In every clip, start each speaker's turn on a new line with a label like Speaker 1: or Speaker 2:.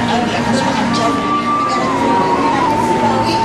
Speaker 1: di atas panjang negara Bali.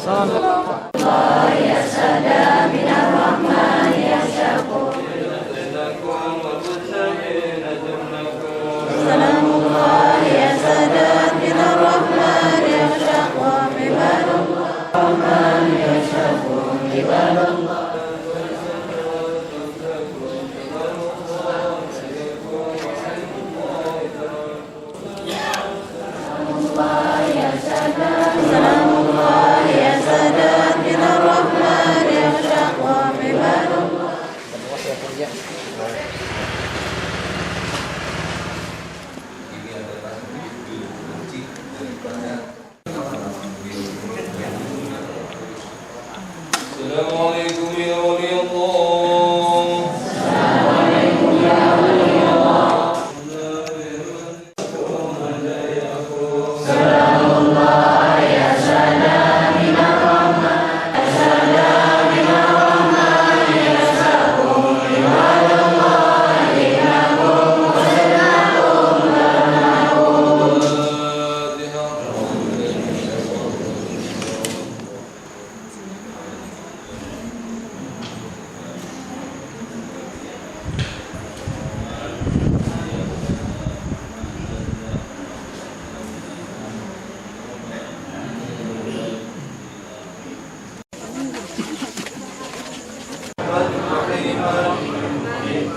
Speaker 1: سلام الله يا سادات من الرحمن يخشق عباد الله سلام الله يا سادات من الرحمن يخشق عباد الله
Speaker 2: Assalamualaikum ya wali Allah.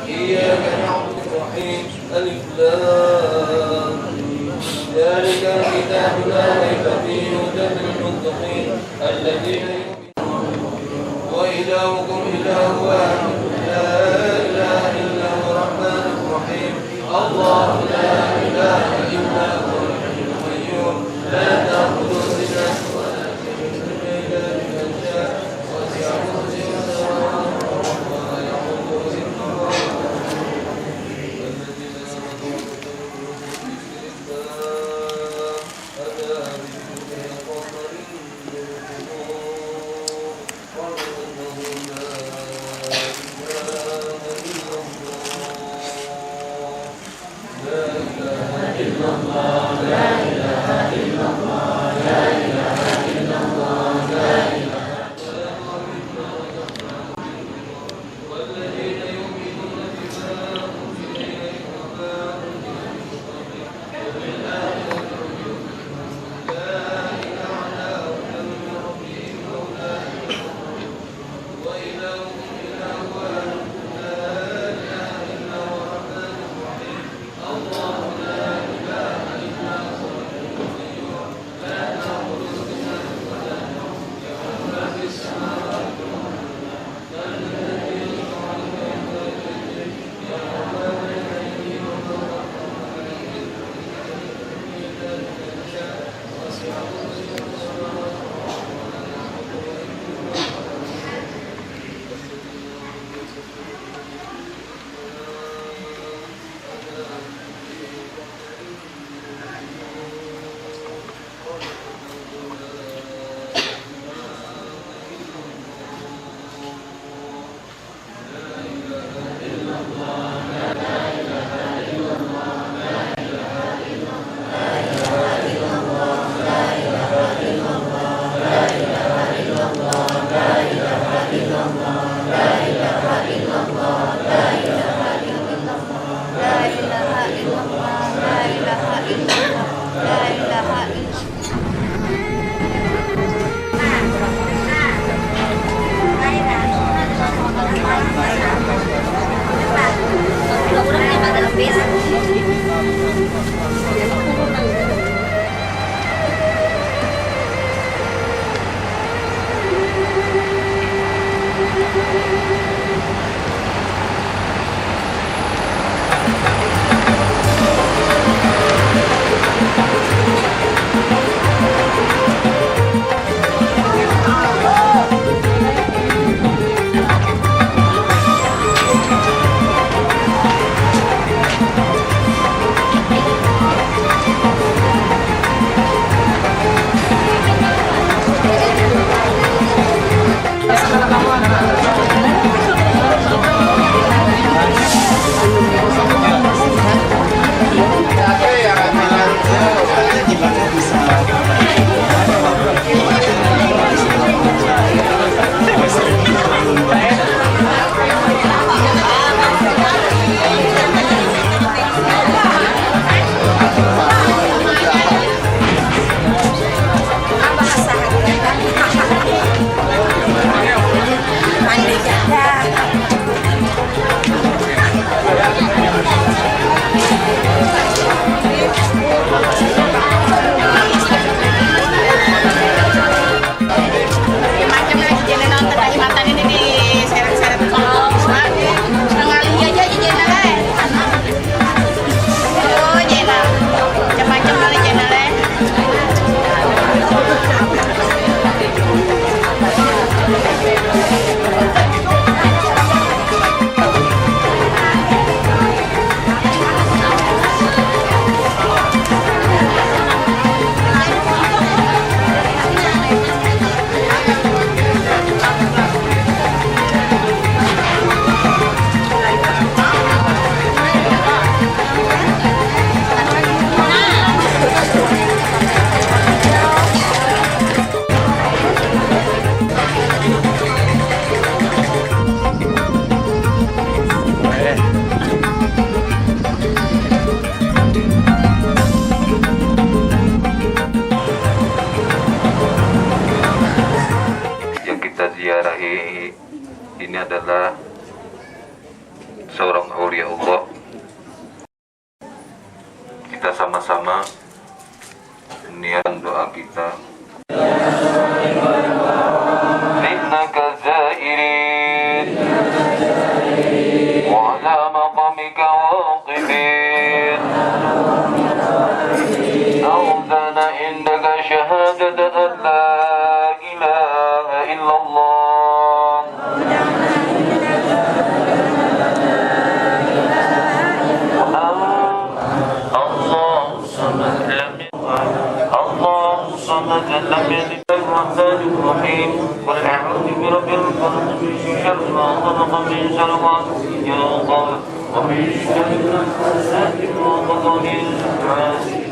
Speaker 2: إياك نعبد الرحيم ألف لام ذلك الكتاب لا ريب فيه هدى للمتقين الذين يؤمنون وإلهكم إله واحد لا إله إلا هو الرحمن الرحيم الله لا إله إلا هو الحي القيوم لا تأخذه سنة ولا نوم له ما شاء وسع كرسيه السماوات والأرض ولا يؤوده حفظهما والذين آمنوا وتطمئن بذكر الله ألا بذكره تطمئن القلوب وأنه لا
Speaker 3: Yang kita ziarahi ini adalah seorang aulia Allah. Kita sama-sama niat doa kita. Innaka zairin wa ala maqamika waqifin awzana indaka shahadatan la ilaha illallah Allahu samad lam yalid الرحمن الرحيم قل أعوذ برب الفلق من شر ما خلق من شر غاسق يوقظ ومن شر النفاثات في العقد من شر حاسد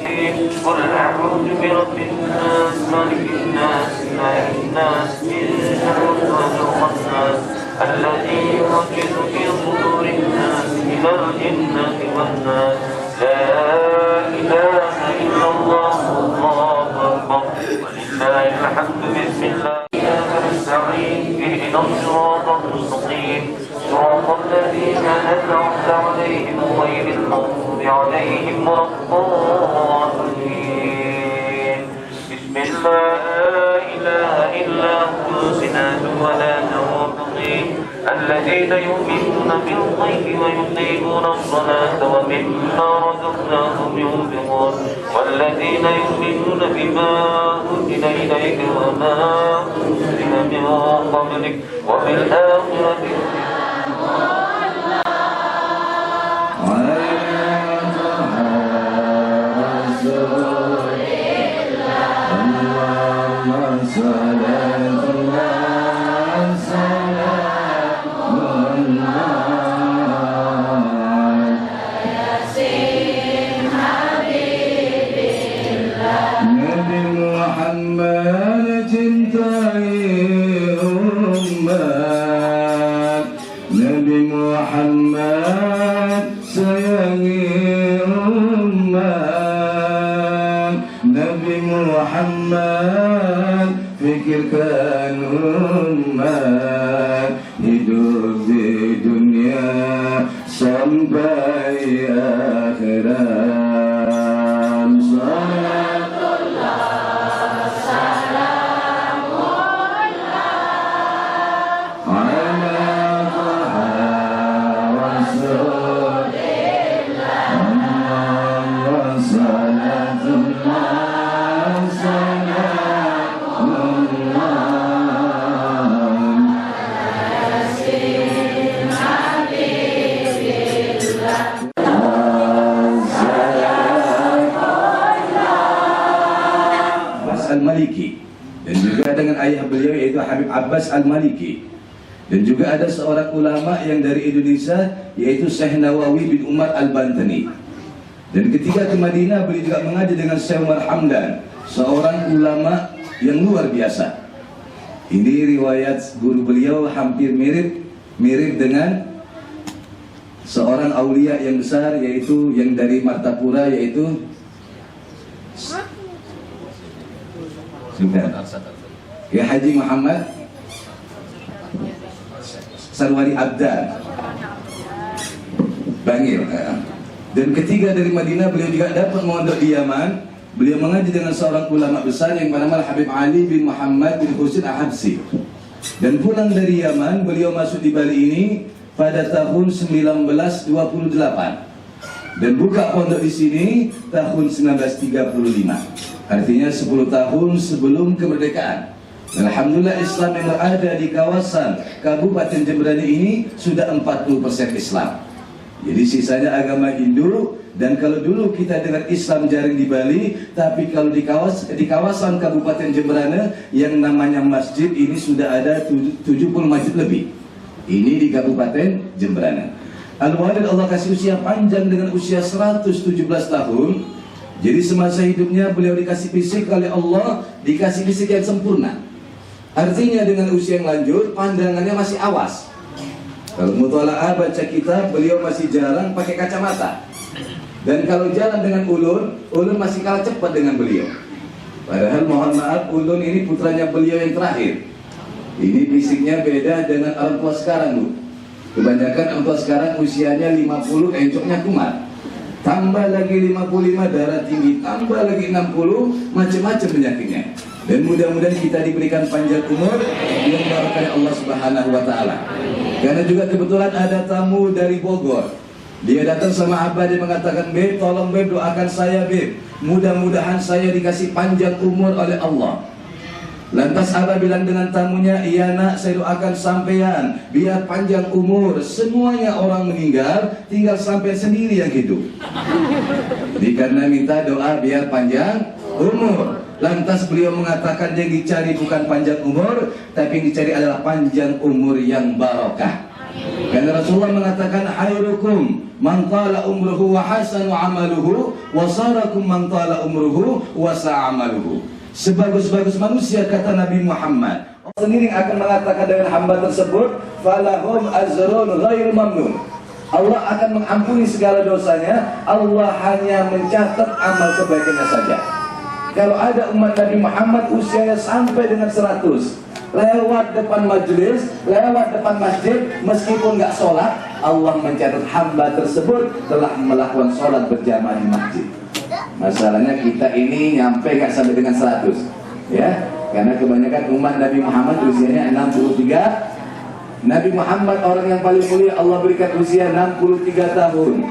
Speaker 3: قل أعوذ برب الناس مالك الناس إله الناس من شر الوسواس الخناس الذي يوسوس في صدور الناس من الجنة والناس لا إله إلا الله الله أكبر ولله الحمد بسم الله إياك نستعين اهدنا الصراط المستقيم صراط الذين أنعمت عليهم غير المغضوب عليهم ولا الضالين بسم الله لا إله إلا هو سناد ولا نوبقي الذين يؤمنون بالغيب ويقيمون الصلاة ومما رزقناهم ينفقون والذين يؤمنون بما أنزل إليك وما أنزل من قبلك وبالآخرة
Speaker 4: Fikirkan umat hidup di dunia sampai akhirat. Salatullah salamullah ala rasulillah Allahumma salatullah Al-Maliki, dan juga dengan ayah beliau yaitu Habib Abbas Al-Maliki, dan juga ada seorang ulama yang dari Indonesia yaitu Syekh Nawawi bin Umar Al-Bantani, dan ketika ke Madinah beliau juga mengaji dengan Syekh Umar Hamdan, seorang ulama yang luar biasa. Ini riwayat guru beliau hampir mirip dengan seorang aulia yang besar yaitu yang dari Martapura yaitu ya Haji Muhammad Sarwari Abdan Bangil. Dan ketiga dari Madinah beliau juga dapat mondok di Yaman. Beliau mengaji dengan seorang ulama besar yang bernama Habib Ali bin Muhammad bin Husain Al-Habsi. Dan pulang dari Yaman beliau masuk di Bali ini pada tahun 1928 dan buka pondok di sini tahun 1935. Artinya 10 tahun sebelum kemerdekaan. Alhamdulillah Islam yang berada di kawasan Kabupaten Jemberana ini sudah 40% Islam. Jadi sisanya agama Hindu. Dan kalau dulu kita dengar Islam jarang di Bali, tapi kalau di kawasan Kabupaten Jemberana yang namanya masjid ini sudah ada 70 masjid lebih. Ini di Kabupaten Jemberana. Al-Walid Allah kasih usia panjang dengan usia 117 tahun. Jadi semasa hidupnya beliau dikasih fisik oleh Allah, dikasih fisik yang sempurna. Artinya dengan usia yang lanjut, pandangannya masih awas. Kalau mutola'ah baca kitab, beliau masih jarang pakai kacamata. Dan kalau jalan dengan ulun masih kalah cepat dengan beliau. Padahal mohon maaf, ulun ini putranya beliau yang terakhir. Ini fisiknya beda dengan orang tua sekarang, Bu. Kebanyakan orang tua sekarang usianya 50, encoknya kumat. Tambah lagi 55 darah tinggi, tambah lagi 60, macam-macam penyakitnya. Dan mudah-mudahan kita diberikan panjang umur yang barokah Allah Subhanahu wa taala. Karena juga kebetulan ada tamu dari Bogor. Dia datang sama Abah, dia mengatakan, "Beb, tolong Beb doakan saya Beb. Mudah-mudahan saya dikasih panjang umur oleh Allah." Lantas Abah bilang dengan tamunya, "Iya nak, saya doakan sampean biar panjang umur. Semuanya orang meninggal, tinggal sampean sendiri yang hidup." Jadi karena minta doa biar panjang umur. Lantas beliau mengatakan yang dicari bukan panjang umur, tapi yang dicari adalah panjang umur yang barokah. Karena Rasulullah mengatakan, "Khairukum man tala umruhu wa hasanu amaluhu, wa sarakum man tala umruhu wa sa'amaluhu." Sebagus-bagus manusia, kata Nabi Muhammad, Allah sendiri akan mengatakan dengan hamba tersebut, "Falahum azrun ghair mamnun." Allah akan mengampuni segala dosanya, Allah hanya mencatat amal kebaikannya saja. Kalau ada umat Nabi Muhammad usianya sampai dengan 100, lewat depan majelis, lewat depan masjid, meskipun nggak sholat, Allah mencatat hamba tersebut telah melakukan sholat berjamaah di masjid. Masalahnya kita ini nyampe nggak sampai dengan 100, ya, karena kebanyakan umat Nabi Muhammad usianya 63. Nabi Muhammad orang yang paling mulia, Allah berikan usia 63 tahun.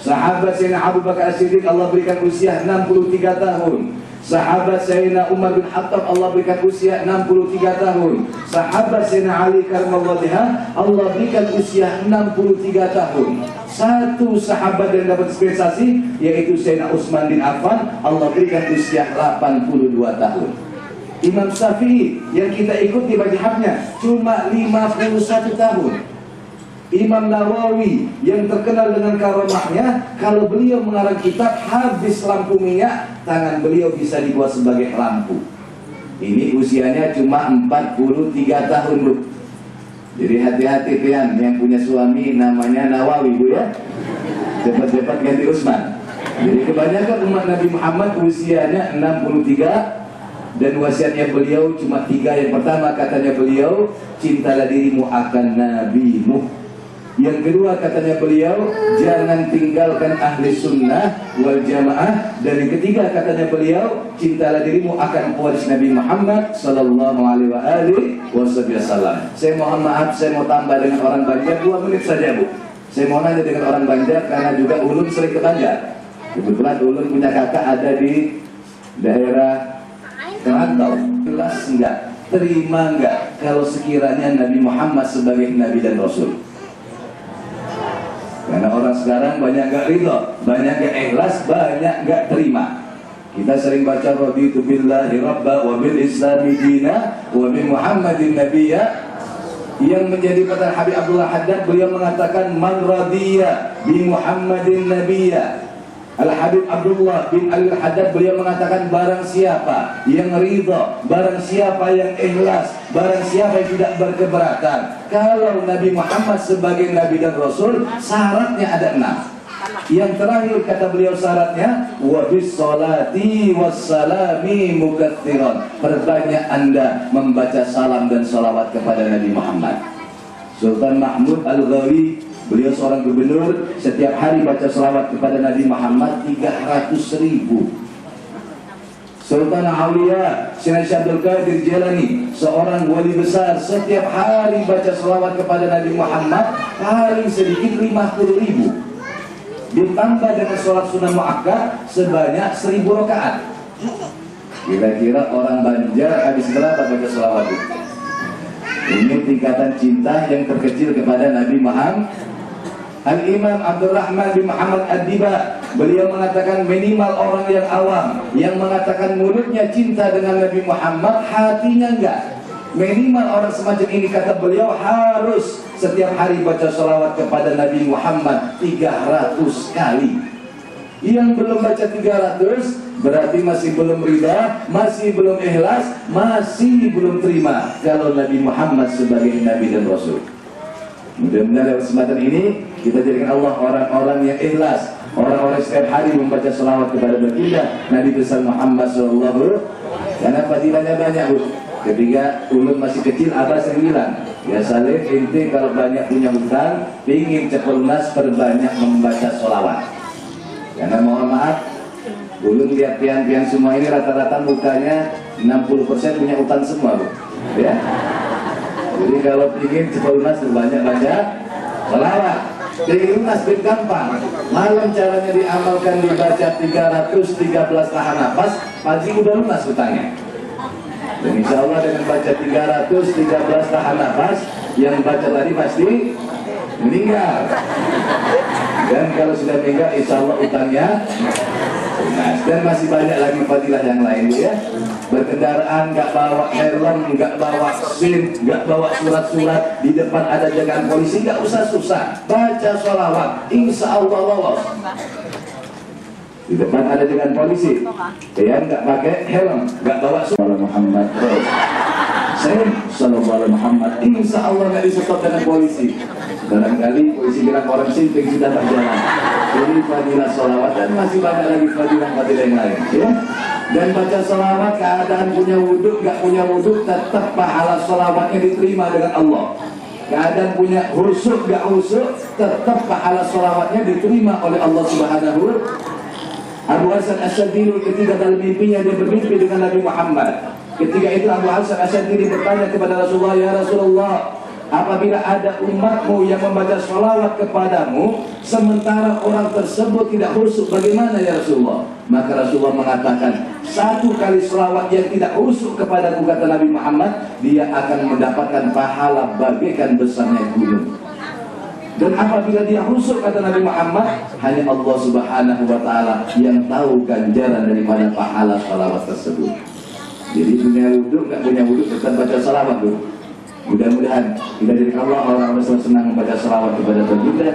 Speaker 4: Sahabat Sayyidina Abu Bakar As-Siddiq Allah berikan usia 63 tahun. Sahabat Sayyidina Umar bin Khattab Allah berikan usia 63 tahun. Sahabat Sayyidina Ali karramallahu wajhahu Allah berikan usia 63 tahun. Satu sahabat yang dapat dispensasi yaitu Sayyidina Utsman bin Affan, Allah berikan usia 82 tahun. Imam Syafi'i yang kita ikuti mazhabnya cuma 51 tahun. Imam Nawawi yang terkenal dengan karamahnya, kalau beliau mengarang kitab habis lampu minyak, tangan beliau bisa dibuat sebagai lampu. Ini usianya cuma 43 tahun, Bu. Jadi hati-hati pian yang punya suami namanya Nawawi, Bu, ya. Cepat-cepat ganti Utsman. Jadi kebanyakan umat Nabi Muhammad usianya 63. Dan wasiatnya beliau cuma 3. Yang pertama katanya beliau, cintalah dirimu akan nabimu. Yang kedua katanya beliau, jangan tinggalkan ahli sunnah wal jamaah. Dan yang ketiga katanya beliau, cintalah dirimu akan pewaris Nabi Muhammad sallallahu alaihi wasallam. Saya mohon maaf, saya mau tambah dengan orang Banjar 2 menit saja, Bu. Saya mau nanya dengan orang Banjar karena juga ulun sering ke Banjar. Kebetulan ulun punya kakak ada di daerah Kerantau. Jelas enggak, terima enggak kalau sekiranya Nabi Muhammad sebagai Nabi dan Rasul? Karena orang sekarang banyak gak ridho, banyak gak ikhlas, banyak gak terima. Kita sering baca raditu billahi rabba wa bil islami dina wa bi Muhammadin nabiyya. Yang menjadi kata Habib Abdullah Haddad, beliau mengatakan man radiya bi Muhammadin nabiyya. Al-Habib Abdullah bin Al-Haddad beliau mengatakan, barang siapa yang ridha, barang siapa yang ikhlas, barang siapa yang tidak berkeberatan kalau Nabi Muhammad sebagai Nabi dan Rasul, syaratnya ada 6. Yang terakhir kata beliau syaratnya, wa bis salati wassalami mukaththiran. Perbanyak Anda membaca salam dan salawat kepada Nabi Muhammad. Sultan Mahmud Al-Ghawi, beliau seorang gubernur, setiap hari baca selawat kepada Nabi Muhammad 300.000. Sultan Aulia Syekh Abdul Qadir Jilani, seorang wali besar, setiap hari baca selawat kepada Nabi Muhammad paling sedikit 50.000. Ditambah dengan sholat sunnah muakkad sebanyak 1000 rakaat. Kira-kira orang Banjar habis berapa baca sholawat itu? Ini tingkatan cinta yang terkecil kepada Nabi Muhammad. Al-Imam Abdurrahman bin Muhammad Ad-Diba, beliau mengatakan minimal orang yang awam yang mengatakan mulutnya cinta dengan Nabi Muhammad, hatinya enggak. Minimal orang semacam ini, kata beliau, harus setiap hari baca sholawat kepada Nabi Muhammad 300 kali. Yang belum baca 300 berarti masih belum ridha, masih belum ikhlas, masih belum terima kalau Nabi Muhammad sebagai Nabi dan Rasul. Mudah-mudahan dalam kesempatan ini kita jadikan Allah orang-orang yang ikhlas, orang-orang setiap hari membaca sholawat kepada baginda Nabi besar Muhammad SAW. Karena fadilahnya banyak, Bu. Ketika ulun masih kecil, abah sering bilang, ya Saleh, inti kalau banyak punya hutang, ingin cepat lunas, perbanyak membaca sholawat. Karena mohon maaf, ulun lihat pian-pian semua ini rata-rata mukanya 60% punya utang semua, Bu. Ya. Jadi kalau ingin cepat lunas, perbanyak baca sholawat. Jadi lunas bin gampang. Malam caranya diamalkan, dibaca 313 tahan nafas, pagi udah lunas hutangnya. Dan insya Allah dengan baca 313 tahan nafas, yang baca tadi pasti meninggal. Dan kalau sudah meninggal, insya Allah utangnya lunas. Dan masih banyak lagi fadilah yang lain, ya. Berkendaraan nggak bawa helm, nggak bawa SIM, nggak bawa surat-surat, di depan ada jagaan polisi, nggak usah susah, baca sholawat, insya Allah lolos. Di depan ada jagaan polisi, ya nggak pakai helm, nggak bawa surat Muhammad, SIM, Sallallahu Muhammad, insya Allah nggak disetop dengan polisi. Barangkali polisi bilang orang simping sudah berjalan. Ini fadilah sholawat, dan masih banyak lagi fadilah yang lain, ya. Dan baca sholawat, keadaan punya wudhu, gak punya wudhu, tetap pahala sholawatnya diterima dengan Allah. Keadaan punya khusyuk, gak khusyuk, tetap pahala sholawatnya diterima oleh Allah Subhanahu. Abu Hasan Asyadili ketika dalam mimpinya dia bermimpi dengan Nabi Muhammad. Ketika itu Abu Hasan Asyadili bertanya kepada Rasulullah, ya Rasulullah, apabila ada umatmu yang membaca sholawat kepadamu, sementara orang tersebut tidak khusyuk, bagaimana ya Rasulullah? Maka Rasulullah mengatakan, 1 kali sholawat yang tidak khusyuk kepadaku, kata Nabi Muhammad, dia akan mendapatkan pahala bagaikan besarnya gunung. Dan apabila dia khusyuk, kata Nabi Muhammad, hanya Allah Subhanahu wa Ta'ala yang tahu ganjaran daripada pahala sholawat tersebut. Jadi punya wudhu, nggak punya wudhu, tetap baca sholawat, Bu. Mudah-mudahan kita jadi Allah orang-orang senang membaca sholawat kepada baginda.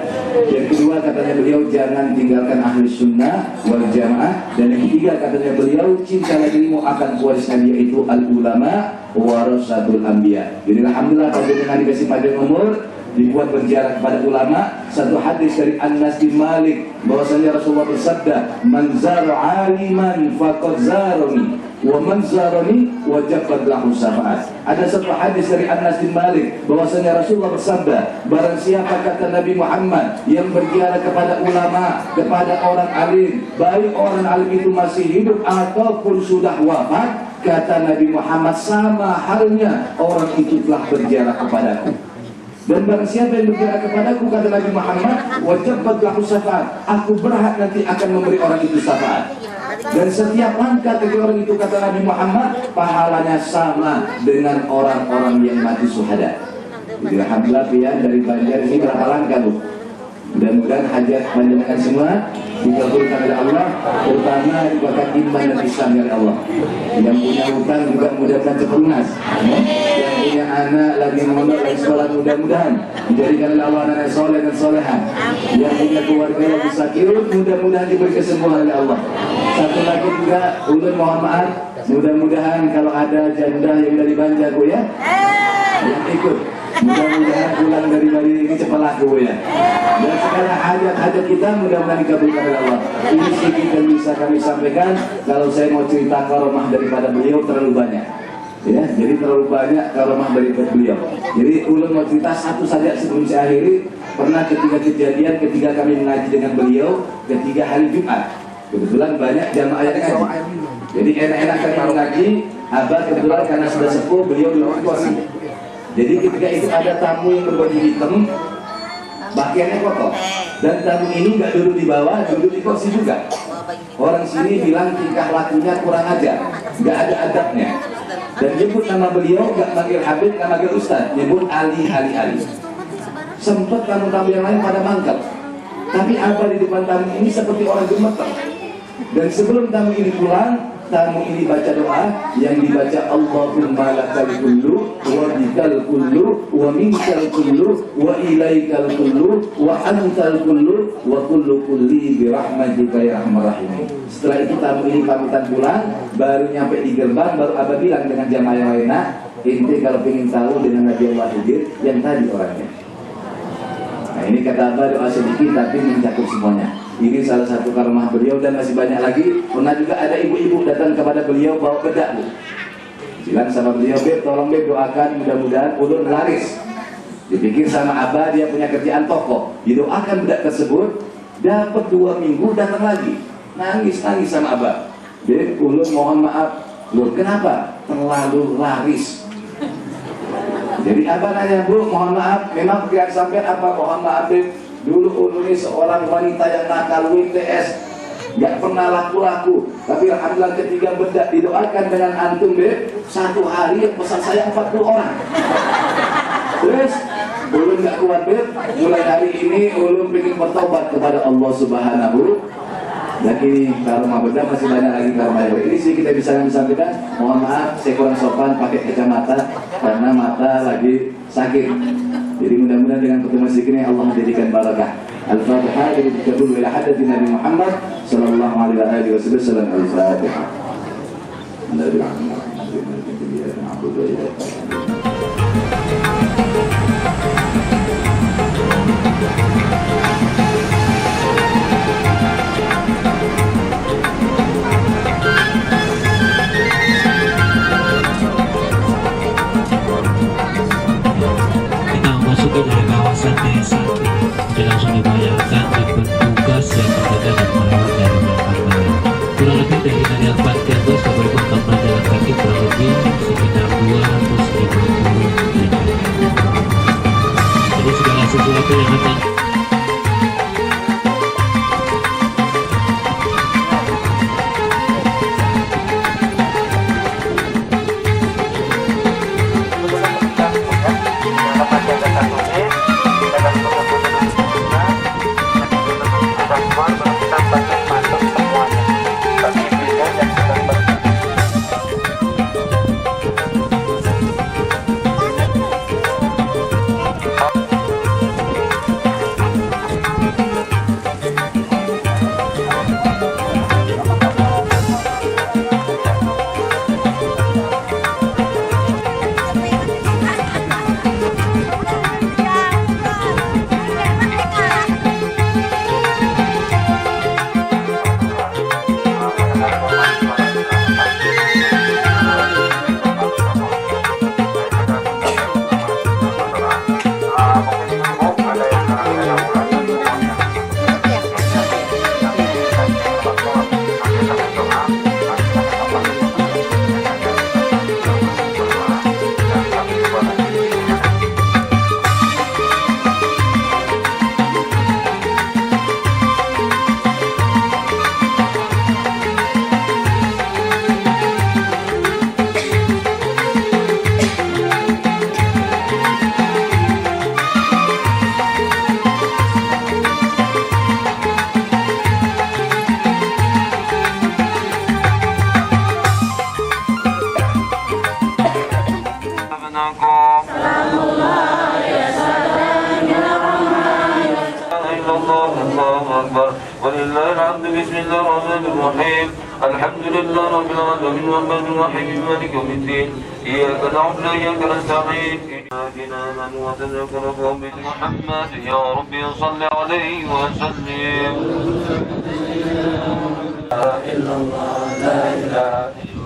Speaker 4: Yang kedua, katanya beliau, jangan tinggalkan ahli sunnah wal jamaah. Dan yang ketiga, katanya beliau, cinta negerimu akan pewarisnya, yaitu al-ulama warasatul anbiya. Jadi alhamdulillah pada dengan dikasih panjang umur, dibuat berziarah kepada ulama. Satu hadis dari Anas bin Malik bahwasanya Rasulullah bersabda, man zara aliman faqad zarani wa man zarani wajabat lahu syafaat. Ada satu hadis dari Anas bin Malik bahwasanya Rasulullah bersabda, barang siapa, kata Nabi Muhammad, yang berziarah kepada ulama, kepada orang alim, baik orang alim itu masih hidup ataupun sudah wafat, kata Nabi Muhammad, sama halnya orang itu telah berziarah kepadaku. Dan barang siapa yang berziarah kepadaku, kata Nabi Muhammad, wajabat lahu syafaat, aku berhak nanti akan memberi orang itu syafaat. Dan setiap langkah dari orang itu, kata Nabi Muhammad, pahalanya sama dengan orang-orang yang mati syuhada. Jadi alhamdulillah ya, dari Banjar ini berapa langkah, Bu? Mudah-mudahan hajat panjenengan semua dikabulkan oleh Allah, terutama diberkat iman dan Islam dari Allah. Yang punya hutang juga mudah-mudahan cepat lunas. Yang punya anak lagi mondok, lagi sekolah, mudah-mudahan dijadikan oleh Allah anak soleh dan solehan. Yang punya keluarga lagi sakit, mudah-mudahan diberi kesembuhan oleh Allah. Satu lagi juga, ulun mohon maaf, mudah-mudahan kalau ada janda yang dari Banjar, Bu, ya, yang ikut, mudah-mudahan pulang dari Bali ini cepat laku, ya. Dan segala hajat-hajat kita mudah-mudahan dikabulkan oleh Allah. Ini sedikit yang bisa kami sampaikan. Kalau saya mau cerita karomah daripada beliau terlalu banyak, ya. Jadi terlalu banyak karomah daripada beliau. Jadi ulun mau cerita satu saja sebelum saya akhiri. Pernah kejadian ketika kami mengaji dengan beliau ketika hari Jumat. Kebetulan banyak jamaah yang ngaji. Jadi enak-enak kami mengaji. Abah kebetulan karena sudah sepuh, beliau duduk di kursi. Jadi ketika itu ada tamu yang berbaju hitam, pakaiannya kotor, dan tamu ini nggak duduk di bawah, duduk di kursi juga. Orang sini bilang tingkah lakunya kurang ajar. nggak ada adabnya. Dan nyebut nama beliau nggak manggil Habib, nggak manggil Ustaz, nyebut Ali. Sempat tamu-tamu yang lain pada mangkap, tapi Abah di depan tamu ini seperti orang gemeter. Dan sebelum tamu ini pulang, tamu ini baca doa yang dibaca Allahumma lakal kullu wa bikal kullu wa minkal kullu wa ilaikal kullu wa antal kullu wa kullu kulli birahmatika ya arhamar rahimin. Setelah itu tamu ini pamitan pulang, baru nyampe di gerbang, baru Abah bilang dengan jamaah yang lain, "Nak, inti kalau ingin tahu dengan Nabi Allah Khidir yang tadi orangnya." Nah, ini kata Abah doa sedikit tapi mencakup semuanya. Ini salah satu karomah beliau dan masih banyak lagi. Pernah juga ada ibu-ibu datang kepada beliau bawa bedak, Bu. Bilang sama beliau, "Beb, tolong Beb doakan mudah-mudahan ulun laris." Dipikir sama Abah dia punya kerjaan toko. Didoakan bedak tersebut, dapat 2 minggu datang lagi. Nangis sama Abah. "Beb, ulun mohon maaf." "Loh, kenapa?" "Terlalu laris." Jadi Abah nanya, "Bu, mohon maaf, memang pihak sampean apa?" "Mohon maaf, Beb, dulu ulun ini seorang wanita yang nakal WTS, gak pernah laku-laku. Tapi alhamdulillah ketika bedak didoakan dengan antum, Beb, 1 hari yang pesan saya 40 orang. Terus ulun gak kuat, Beb, mulai hari ini ulun ingin bertobat kepada Allah Subhanahu. Jadi karomah bedak masih banyak lagi karomah. Ini sih kita bisa sampaikan. Mohon maaf, saya kurang sopan pakai kacamata karena mata lagi sakit. Jadi mudah-mudahan dengan pertemuan ini Allah menjadikan barakah. Al-Fatihah dari dikabul ila hadrati Nabi Muhammad sallallahu alaihi wasallam. Al-Fatihah.
Speaker 5: Dari kawasan desa sudah langsung dibayarkan di petugas yang berbeda dan merawat dari belakang. Kurang lebih dari harian parkir bus ke berikut jalan kaki kurang lebih sekitar 250 meter. Jadi segala sesuatu yang akan
Speaker 3: ولله الحمد. بسم الله الرحمن الرحيم. الحمد لله رب العالمين الرحمن الرحيم مالك يوم الدين. إياك نعبد وإياك نستعين. اهدنا من وتذكر قوم محمد يا رب صل عليه وسلم. لا إله إلا الله لا إله إلا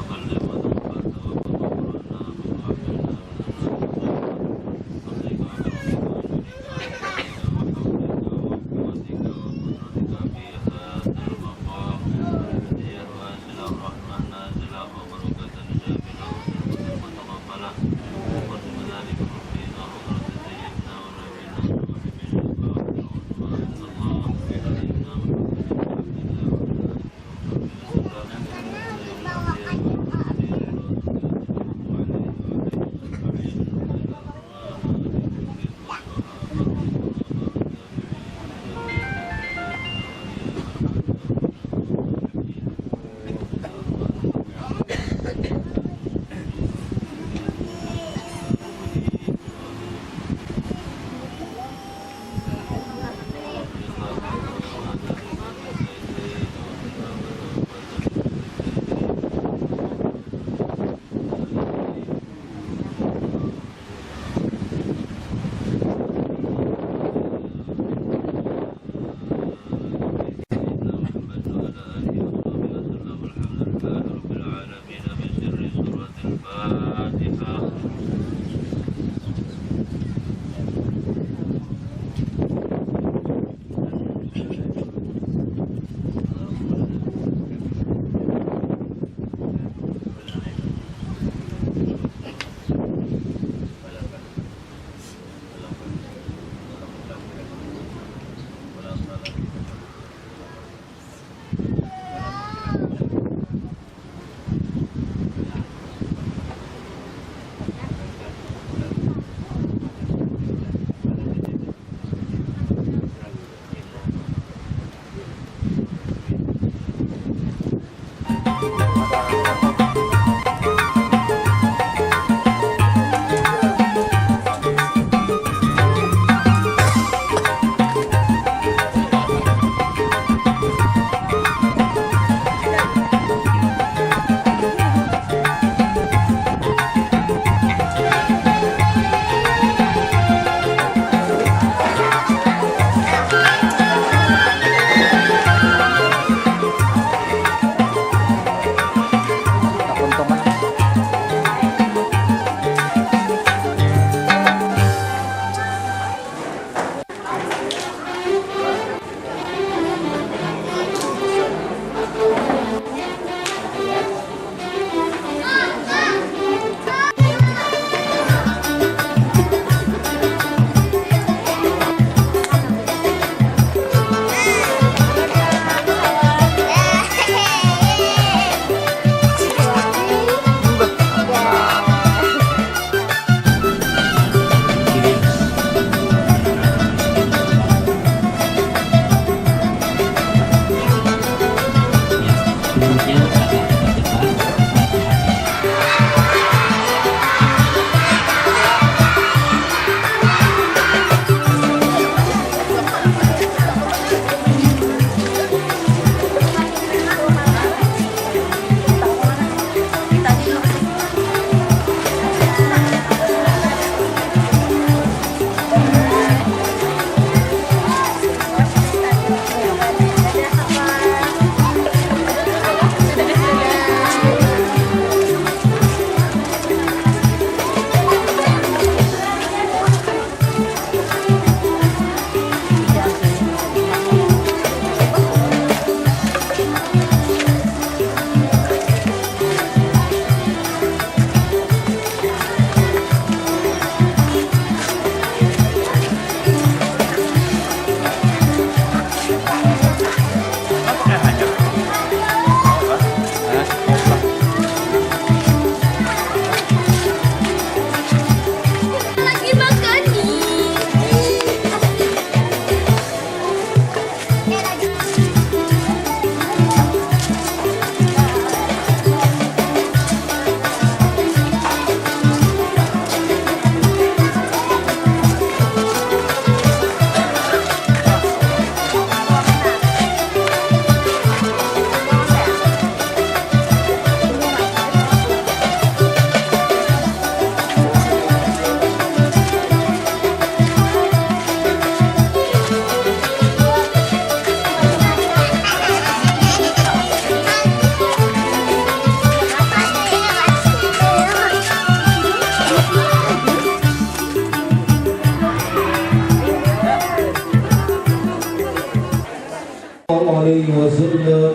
Speaker 6: عليه وسلم.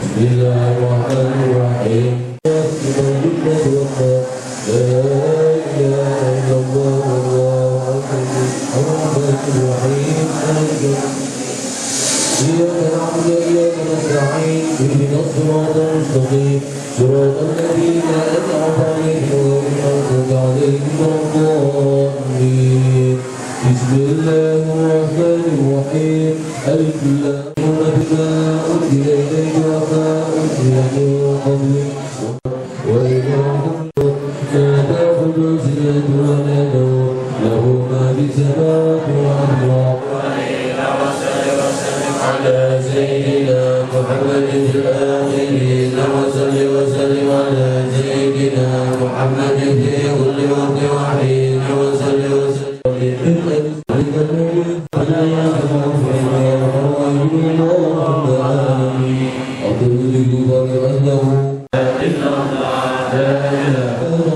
Speaker 6: بسم الله الرحمن الرحيم. لا إله إلا الله والله أكبر. الرحمن الرحيم. إياك نعبد وإياك نستعين. اهدنا الصراط المستقيم صراط الذين أنعمت عليهم غير المغضوب عليهم ولا الضالين. بسم الله الرحمن الرحيم. ألف لام بما أنزل إليك وما أنزل من قبلك وإلهكم لا تأخذوا سنة ولا نوم له ما في السماوات والأرض. على سيدنا محمد في الآخرين وصل وسلم على سيدنا محمد في كل وقت وحين وصل وسلم ولا وحده لا إله إلا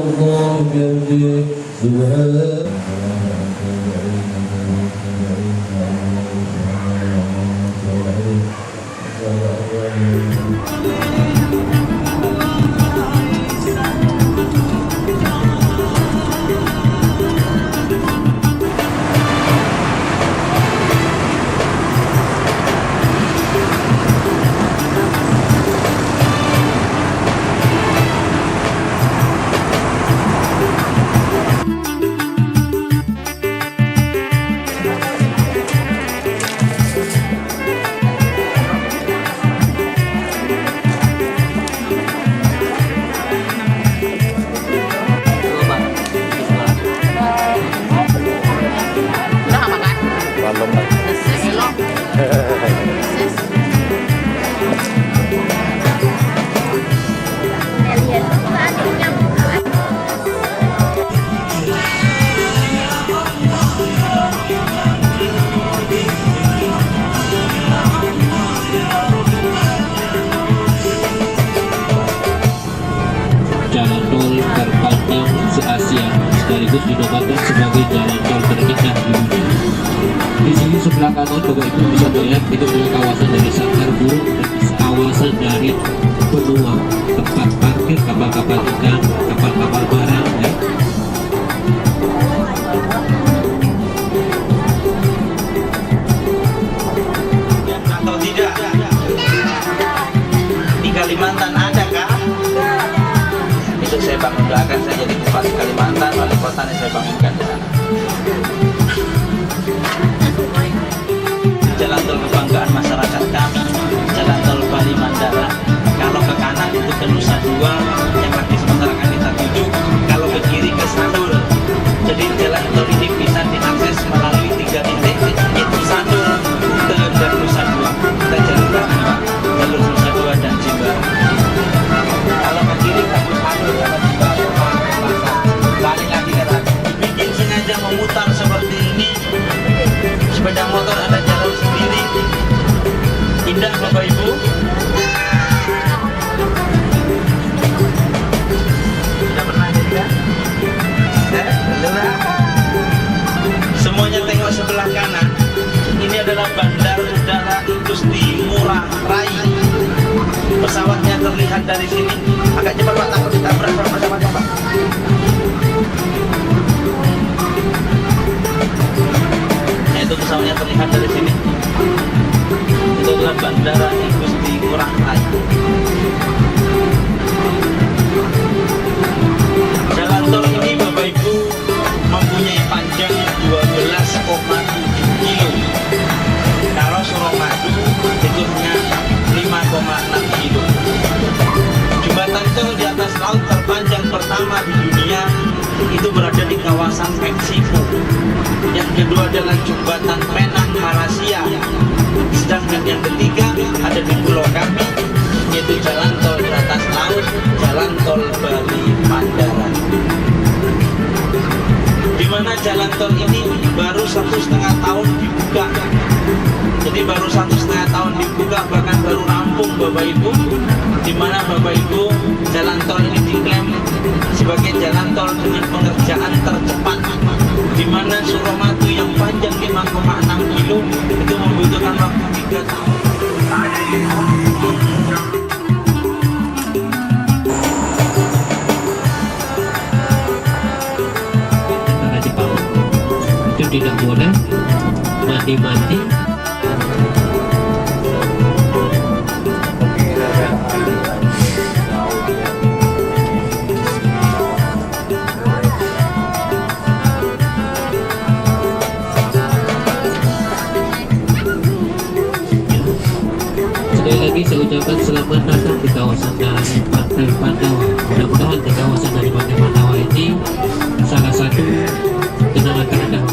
Speaker 6: الله بيده سبحانه
Speaker 5: Jalan tol terpanjang se-Asia sekaligus dinobatkan sebagai jalan tol terindah di dunia. Di sini sebelah kanan Bapak Ibu bisa melihat itu adalah kawasan dari Sangkar Burung dan kawasan dari Benua, tempat parkir kapal-kapal ikan, kapal-kapal barang ya.
Speaker 7: Atau tidak? Di Kalimantan ada kah? Itu saya bangun doakan saya jadi bupati Kalimantan, wali kotanya saya bangunkan di sana. Jalan tol kebanggaan masyarakat kami, jalan tol Bali Mandara. Kalau ke kanan itu ke Nusa Dua, yang lagi sementara akan kita tuju. Kalau ke kiri ke Sanur. Jadi jalan tol ini bisa diakses melalui 3 titik, yaitu Sanur, Kute, dan Nusa Dua. Kita jalurkan Pak, jalur Nusa Dua dan Jimbaran. Kalau ke kiri ke Sanur, kalau Jimbaran, balik lagi ke tadi. Bikin sengaja memutar seperti ini. Sepeda motor ada jalur sendiri. Indah Bapak Ibu. Sudah pernah juga? Belum. Semuanya tengok sebelah kanan. Ini adalah Bandara Udara Igusti Ngurah Rai. Pesawatnya terlihat dari sini. Agak cepat Pak, takut ditabrak pesawatnya Pak. Itu pesawatnya terlihat dari sini. Itu adalah Bandara Igusti Ngurah Rai. Jalan tol ini Bapak Ibu mempunyai panjang 12,7 kilo. Kalau Suramadu itu hanya 5,6 kilo. Jembatan tol di atas laut terpanjang pertama di dunia itu berada di kawasan Meksiko. Yang kedua adalah jembatan Penang Malaysia. Sedangkan yang ketiga ada di pulau kami, yaitu jalan tol di atas laut, jalan tol Bali Mandara. Di mana jalan tol ini baru 1,5 tahun dibuka. Jadi baru 1,5 tahun dibuka, bahkan baru rampung Bapak Ibu. Di mana Bapak Ibu jalan tol ini diklaim sebagai jalan tol dengan pengerjaan tercepat. Di mana Suramadu yang panjang 5,6 kilo itu membutuhkan waktu 3 tahun.
Speaker 5: Tentara Jepang itu tidak boleh mati-mati. Sekali lagi saya ucapkan selamat datang di kawasan dari Pantai Pandawa. Mudah-mudahan di kawasan dari Pantai Pandawa ini salah satu kenangan terindah.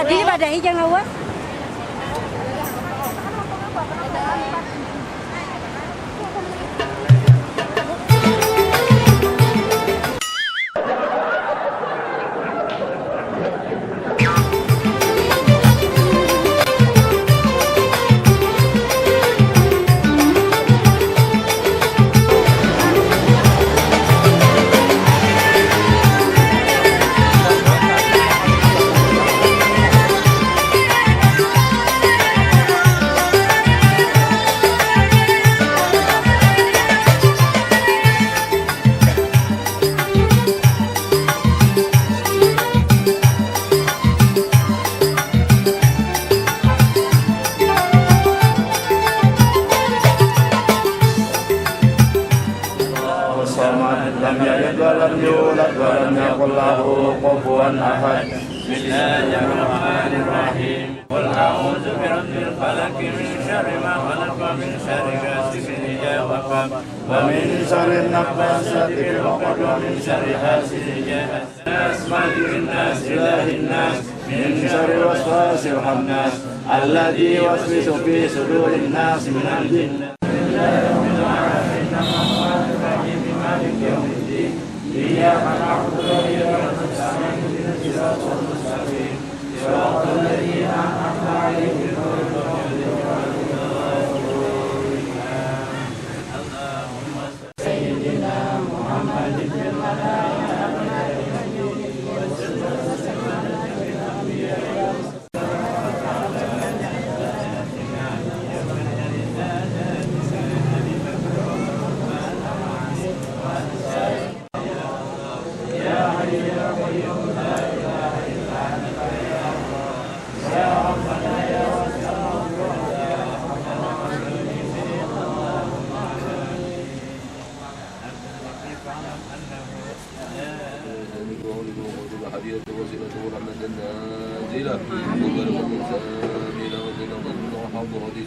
Speaker 1: Di pada hijau lawas.
Speaker 8: لم يلد ولم يولد ولم يكن له كفوا أحد. بسم الله الرحمن الرحيم. قل أعوذ برب الفلق من شر ما خلق ومن شر غاسق إذا وقب ومن شر النفاثات في العقد ومن شر حاسد إذا حسد. مالك الناس إله الناس من شر الوسواس الخناس الذي يوسوس في صدور الناس من الجنة. إياك نعبد وإياك نستعين اهدنا الصراط المستقيم صراط الذين أنعمت عليهم غير المغضوب عليهم ولا الضالين. اللهم سيدنا محمد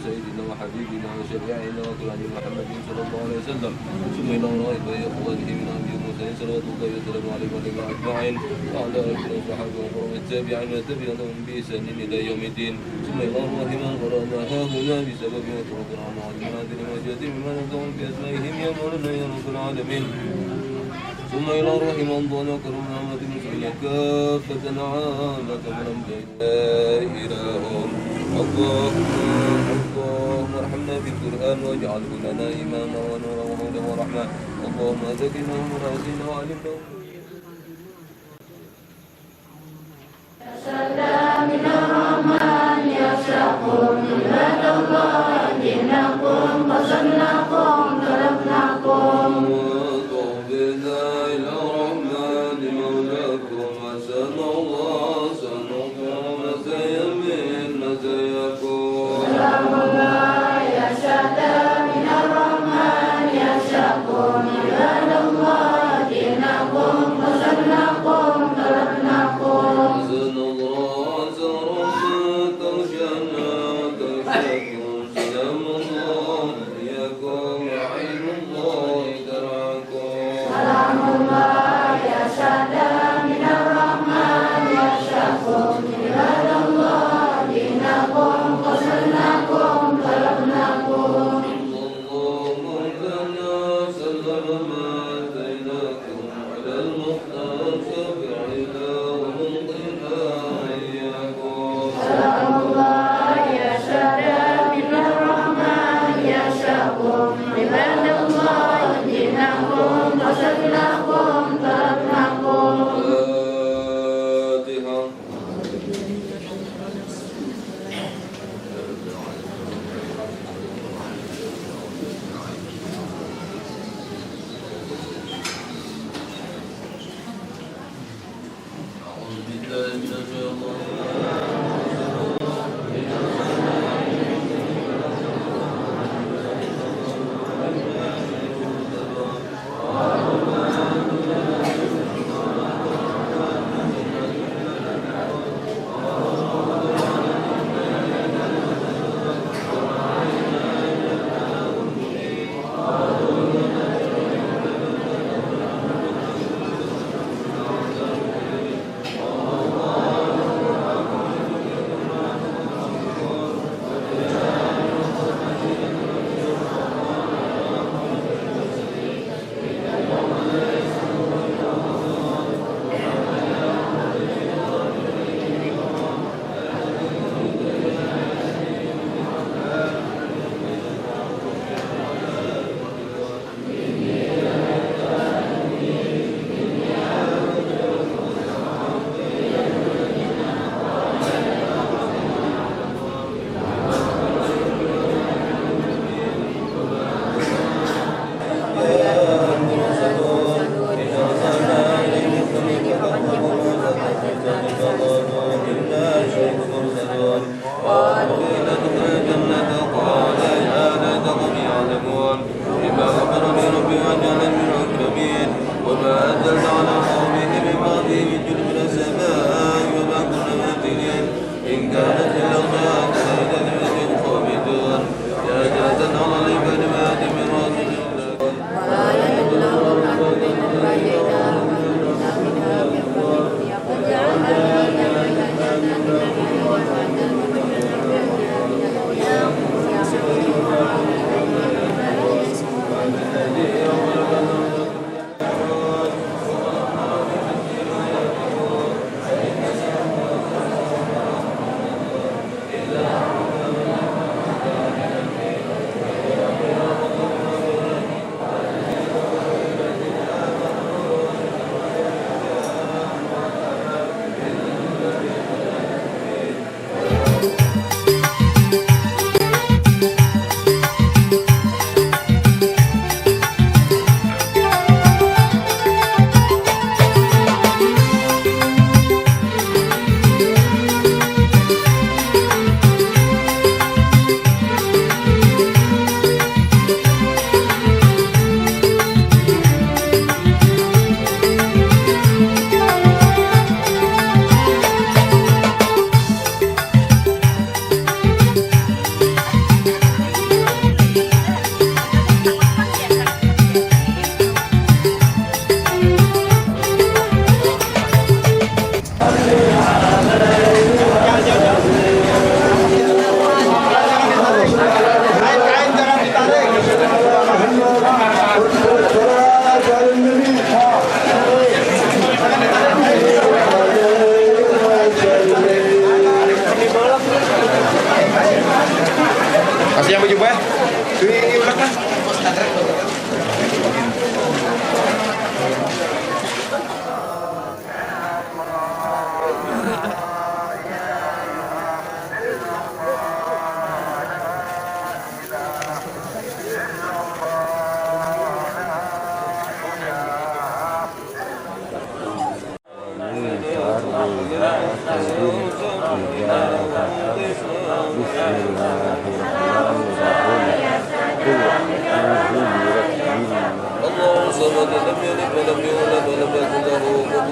Speaker 2: سيدنا وحبيبنا وشفيعنا وكلنا محمد صلى الله عليه وسلم ثم إلى الله وإخوانه من أنبياء المرسلين صلوات الله وسلامه عليه وعلى أجمعين وعلى آله وصحبه وقرون التابعين وتبعهم بإحسان إلى يوم الدين ثم إلى الله من قرأنا هاهنا بسبب وتركنا عن معلوماتهم وجاتهم مما نفعهم بأسمائهم يا مولانا يا رب العالمين ثم إلى روح من ضل وكرم نعمة المسلمين كافة عامة من أنبياء لا إله اللهم ارحمنا بالقرآن واجعله لنا إماما ونورا وهدى ورحمة اللهم ذكرنا ومراسلنا وعلمنا
Speaker 1: سلام الرحمن يشاقون عباد الله دينكم قسمناكم ضربناكم
Speaker 2: وقبلنا إلى الرحمن مولاكم أسأل الله سنقوم مسيمين مسيكون
Speaker 1: سلام الله يشاء من الرحمن يشاقون عباد الله دينكم قسمناكم ضربناكم
Speaker 2: أسأل الله سرمت وجنات وشكر سلام الله إياكم وعين الله درعكم
Speaker 1: سلام الله يشاء من الرحمن يشاقون عباد الله دينكم قسمناكم ضربناكم
Speaker 2: اللهم لنا سلم ما آتيناكم على المختار شفعنا ومنقذنا إياكم
Speaker 1: سلام الله يشاء من الرحمن يشاقون عباد الله دينكم قسمناكم ضربناكم
Speaker 2: فاتحة أعوذ بالله من الشيطان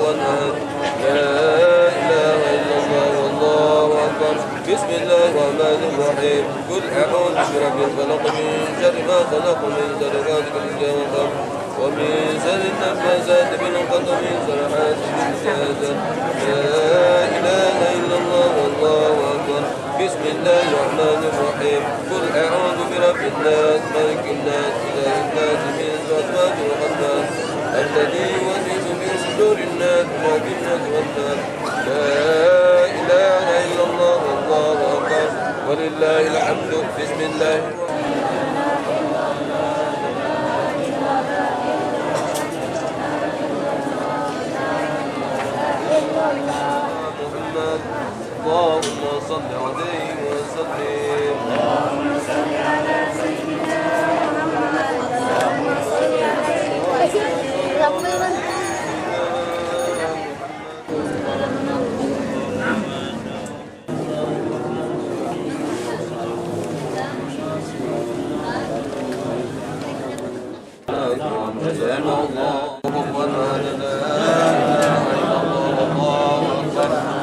Speaker 2: أحد لا إله إلا الله والله أكبر بسم الله الرحمن الرحيم قل أعوذ برب الفلق من شر ما خلق من شر غاسق إذا وقب ومن شر النفاثات في العقد ومن شر حاسد إذا حسد لا إله إلا الله والله أكبر بسم الله الرحمن الرحيم قل أعوذ برب الناس ملك الناس إله الناس من الوسواس الخناس الذي يوسوس في صدور الناس من الجنة والناس لا إله إلا الله والله أكبر ولله الحمد بسم الله اللهم صل عليه وسلم اللهم صل على سيدنا محمد اللهم صل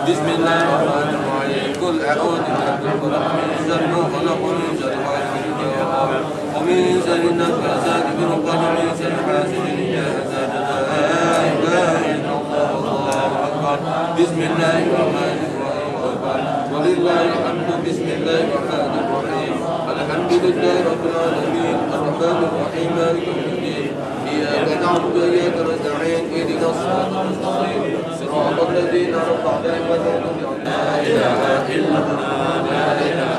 Speaker 2: بسم الله الرحمن الرحيم قل أعوذ برب الفلق من شر ما خلق ومن شر حاسد إذا وقب ومن شر النفاثات في العقد ومن شر حاسد إذا حسد لا إله إلا الله والله أكبر بسم الله الرحمن الرحيم ولله الحمد بسم الله الرحمن الرحيم الحمد لله رب العالمين الرحمن الرحيم مالك يوم الدين إياك نعبد وإياك نستعين اهدنا الصراط المستقيم صراط الذين أنعمت عليهم غير المغضوب عليهم لا إله إلا الله لا إله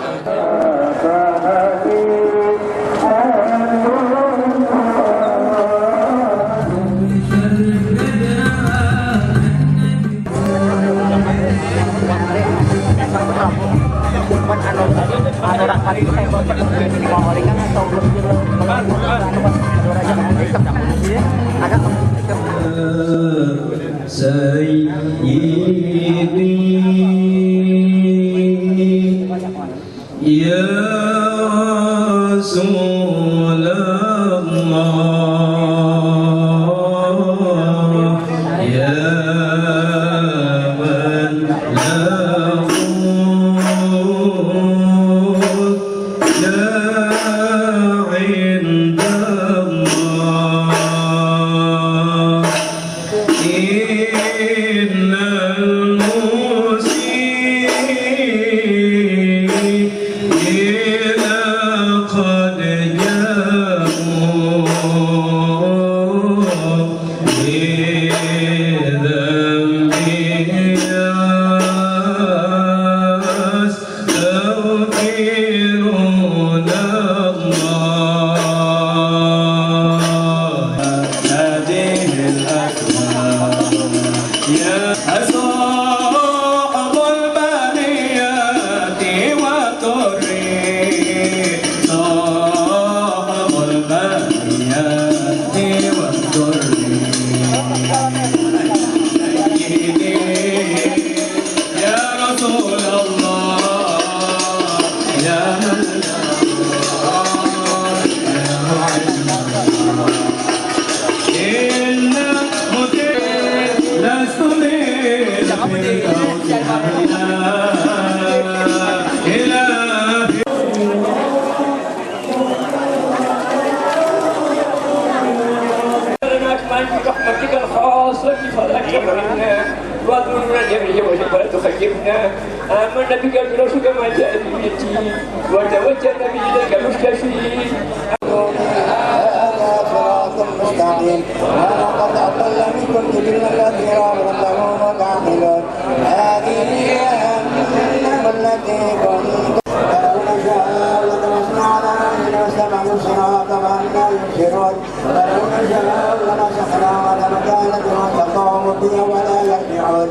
Speaker 6: سيدي يا رسول الله يا من له عند الله إن المسيء قد جاءوا بذنب يستغفرون الله هذه الأسماء يا صاحب البريات والضري صاحب البريات والضري سيدي يا رسول الله يا من إن لست
Speaker 9: برحمتك الخاصة فلا تحرمنا واذكرنا جميعا ولا تخيبنا آمنا بك برسولك ما جاء بيتي وتوجهنا بإليك المستشفي
Speaker 1: صراط مستقيم ولقد أضل منكم جبلا كثيرا وانهم تعقلون هذه هي جهنم التي كنتم فلو نشاء لطمسنا على أعين واستمعوا الصراط فأنا يبصرون فلو نشاء لمسخناهم على مكانتهم فقاموا بها ولا يرجعون